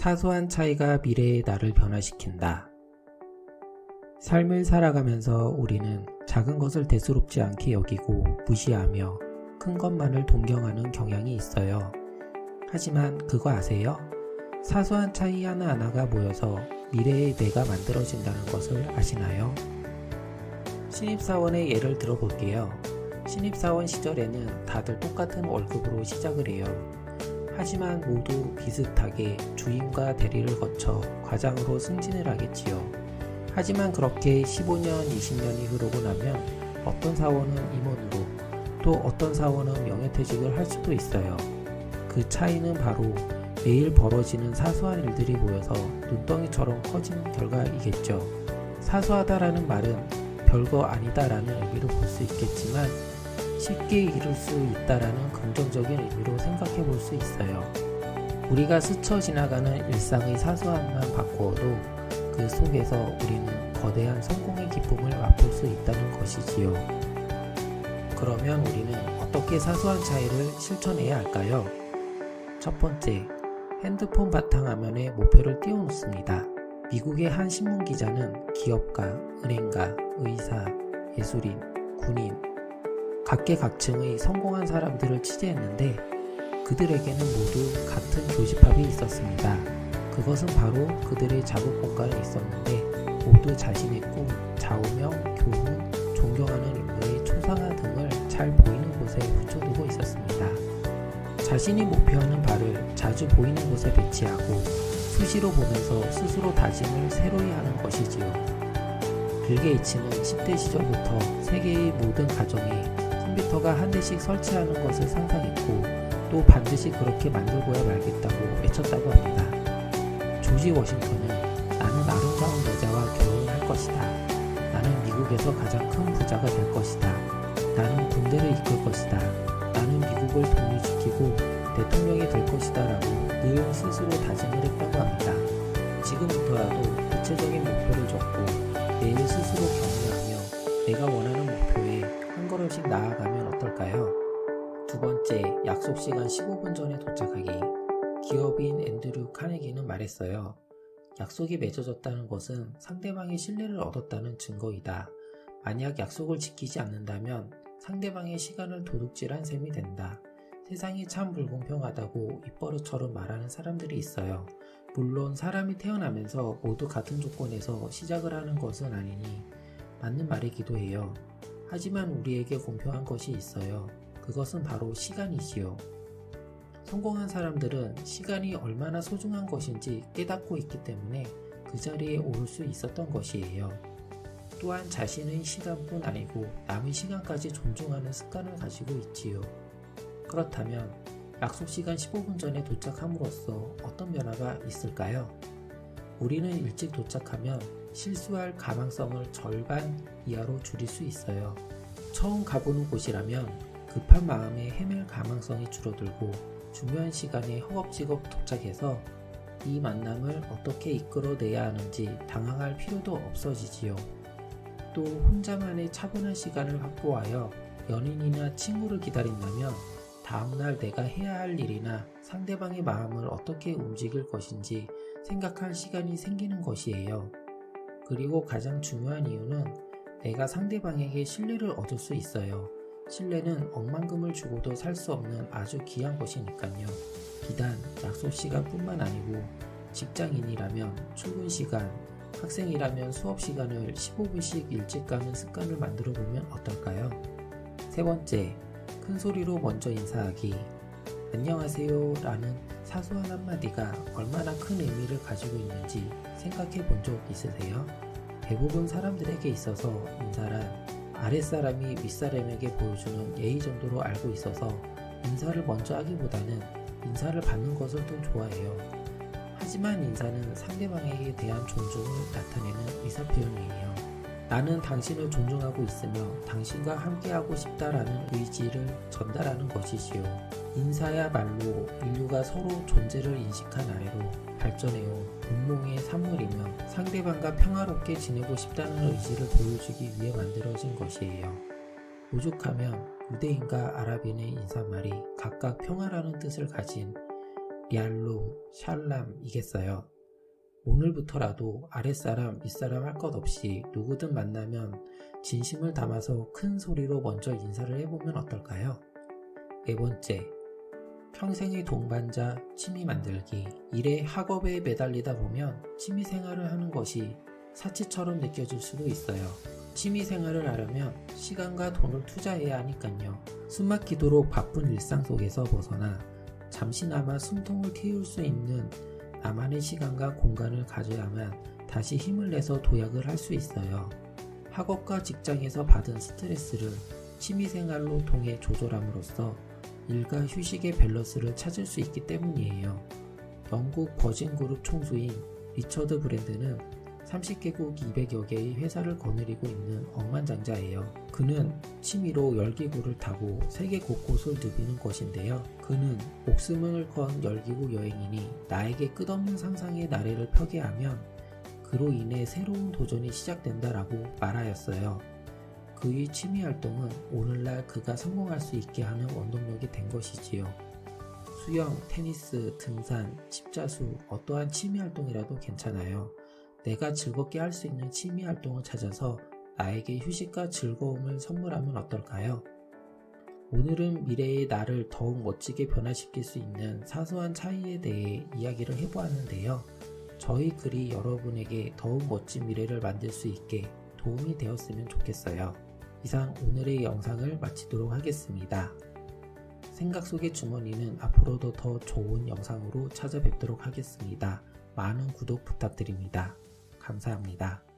사소한 차이가 미래의 나를 변화시킨다. 삶을 살아가면서 우리는 작은 것을 대수롭지 않게 여기고 무시하며 큰 것만을 동경하는 경향이 있어요. 하지만 그거 아세요? 사소한 차이 하나하나가 모여서 미래의 내가 만들어진다는 것을 아시나요? 신입사원의 예를 들어볼게요. 신입사원 시절에는 다들 똑같은 월급으로 시작을 해요. 하지만 모두 비슷하게 주임과 대리를 거쳐 과장으로 승진을 하겠지요. 하지만 그렇게 15년, 20년이 흐르고 나면 어떤 사원은 임원으로 또 어떤 사원은 명예퇴직을 할 수도 있어요. 그 차이는 바로 매일 벌어지는 사소한 일들이 모여서 눈덩이처럼 커진 결과이겠죠. 사소하다라는 말은 별거 아니다라는 의미로 볼 수 있겠지만 쉽게 이룰 수 있다라는 긍정적인 의미로 생각해 볼 수 있어요. 우리가 스쳐 지나가는 일상의 사소함만 바꾸어도 그 속에서 우리는 거대한 성공의 기쁨을 맛볼 수 있다는 것이지요. 그러면 우리는 어떻게 사소한 차이를 실천해야 할까요? 첫 번째, 핸드폰 바탕화면에 목표를 띄워놓습니다. 미국의 한 신문 기자는 기업가, 은행가, 의사, 예술인, 군인, 각계각층의 성공한 사람들을 취재했는데 그들에게는 모두 같은 교집합이 있었습니다. 그것은 바로 그들의 작업 공간에 있었는데 모두 자신의 꿈, 좌우명, 교훈, 존경하는 인물의 초상화 등을 잘 보이는 곳에 붙여두고 있었습니다. 자신이 목표하는 바를 자주 보이는 곳에 배치하고 수시로 보면서 스스로 다짐을 새로이 하는 것이지요. 빌 게이츠는 10대 시절부터 세계의 모든 가정에 컴퓨터가 한 대씩 설치하는 것을 상상했고 또 반드시 그렇게 만들고야 말겠다고 외쳤다고 합니다. 조지 워싱턴은 나는 아름다운 여자와 결혼할 것이다. 나는 미국에서 가장 큰 부자가 될 것이다. 나는 군대를 이끌 것이다. 나는 미국을 독립시키고 대통령이 될 것이다 라고 늘 스스로 다짐을 했다고 합니다. 지금부터라도 구체적인 목표를 적고 매일 스스로 격려하며 내가 원하는 목표에 한 걸음씩 나아가면 어떨까요? 두 번째, 약속 시간 15분 전에 도착하기. 기업인 앤드류 카네기는 말했어요. 약속이 맺어졌다는 것은 상대방의 신뢰를 얻었다는 증거이다. 만약 약속을 지키지 않는다면 상대방의 시간을 도둑질한 셈이 된다. 세상이 참 불공평하다고 입버릇처럼 말하는 사람들이 있어요. 물론 사람이 태어나면서 모두 같은 조건에서 시작을 하는 것은 아니니 맞는 말이기도 해요. 하지만 우리에게 공평한 것이 있어요. 그것은 바로 시간이지요. 성공한 사람들은 시간이 얼마나 소중한 것인지 깨닫고 있기 때문에 그 자리에 오를 수 있었던 것이에요. 또한 자신의 시간뿐 아니고 남의 시간까지 존중하는 습관을 가지고 있지요. 그렇다면 약속 시간 15분 전에 도착함으로써 어떤 변화가 있을까요? 우리는 일찍 도착하면 실수할 가망성을 절반 이하로 줄일 수 있어요. 처음 가보는 곳이라면 급한 마음에 헤맬 가망성이 줄어들고 중요한 시간에 허겁지겁 도착해서 이 만남을 어떻게 이끌어내야 하는지 당황할 필요도 없어지지요. 또 혼자만의 차분한 시간을 확보하여 연인이나 친구를 기다린다면 다음날 내가 해야 할 일이나 상대방의 마음을 어떻게 움직일 것인지 생각할 시간이 생기는 것이에요. 그리고 가장 중요한 이유는 내가 상대방에게 신뢰를 얻을 수 있어요. 신뢰는 억만금을 주고도 살 수 없는 아주 귀한 것이니까요. 비단 약속 시간뿐만 아니고 직장인이라면 출근 시간, 학생이라면 수업 시간을 15분씩 일찍 가는 습관을 만들어 보면 어떨까요? 세 번째, 큰 소리로 먼저 인사하기. 안녕하세요 라는 사소한 한마디가 얼마나 큰 의미를 가지고 있는지 생각해 본 적 있으세요? 대부분 사람들에게 있어서 인사란 아랫사람이 윗사람에게 보여주는 예의 정도로 알고 있어서 인사를 먼저 하기보다는 인사를 받는 것을 더 좋아해요. 하지만 인사는 상대방에게 대한 존중을 나타내는 의사표현이에요. 나는 당신을 존중하고 있으며 당신과 함께하고 싶다라는 의지를 전달하는 것이지요. 인사야말로 인류가 서로 존재를 인식한 아래로 발전해온 운몽의 산물이며 상대방과 평화롭게 지내고 싶다는 의지를 보여주기 위해 만들어진 것이에요. 오죽하면 유대인과 아랍인의 인사말이 각각 평화라는 뜻을 가진 리알룸, 샬람이겠어요. 오늘부터라도 아랫사람, 윗사람 할 것 없이 누구든 만나면 진심을 담아서 큰 소리로 먼저 인사를 해보면 어떨까요? 네 번째, 평생의 동반자 취미 만들기. 일에 학업에 매달리다 보면 취미 생활을 하는 것이 사치처럼 느껴질 수도 있어요. 취미 생활을 하려면 시간과 돈을 투자해야 하니까요. 숨막히도록 바쁜 일상 속에서 벗어나 잠시나마 숨통을 틔울 수 있는 나만의 시간과 공간을 가져야만 다시 힘을 내서 도약을 할 수 있어요. 학업과 직장에서 받은 스트레스를 취미생활로 통해 조절함으로써 일과 휴식의 밸런스를 찾을 수 있기 때문이에요. 영국 버진그룹 총수인 리처드 브랜드는 30개국 200여 개의 회사를 거느리고 있는 억만장자예요. 그는 취미로 열기구를 타고 세계 곳곳을 누비는 것인데요. 그는 목숨을 건 열기구 여행이니 나에게 끝없는 상상의 나래를 펴게 하면 그로 인해 새로운 도전이 시작된다라고 말하였어요. 그의 취미 활동은 오늘날 그가 성공할 수 있게 하는 원동력이 된 것이지요. 수영, 테니스, 등산, 십자수, 어떠한 취미 활동이라도 괜찮아요. 내가 즐겁게 할 수 있는 취미 활동을 찾아서 나에게 휴식과 즐거움을 선물하면 어떨까요? 오늘은 미래의 나를 더욱 멋지게 변화시킬 수 있는 사소한 차이에 대해 이야기를 해보았는데요. 저희 글이 여러분에게 더욱 멋진 미래를 만들 수 있게 도움이 되었으면 좋겠어요. 이상 오늘의 영상을 마치도록 하겠습니다. 생각 속의 주머니는 앞으로도 더 좋은 영상으로 찾아뵙도록 하겠습니다. 많은 구독 부탁드립니다. 감사합니다.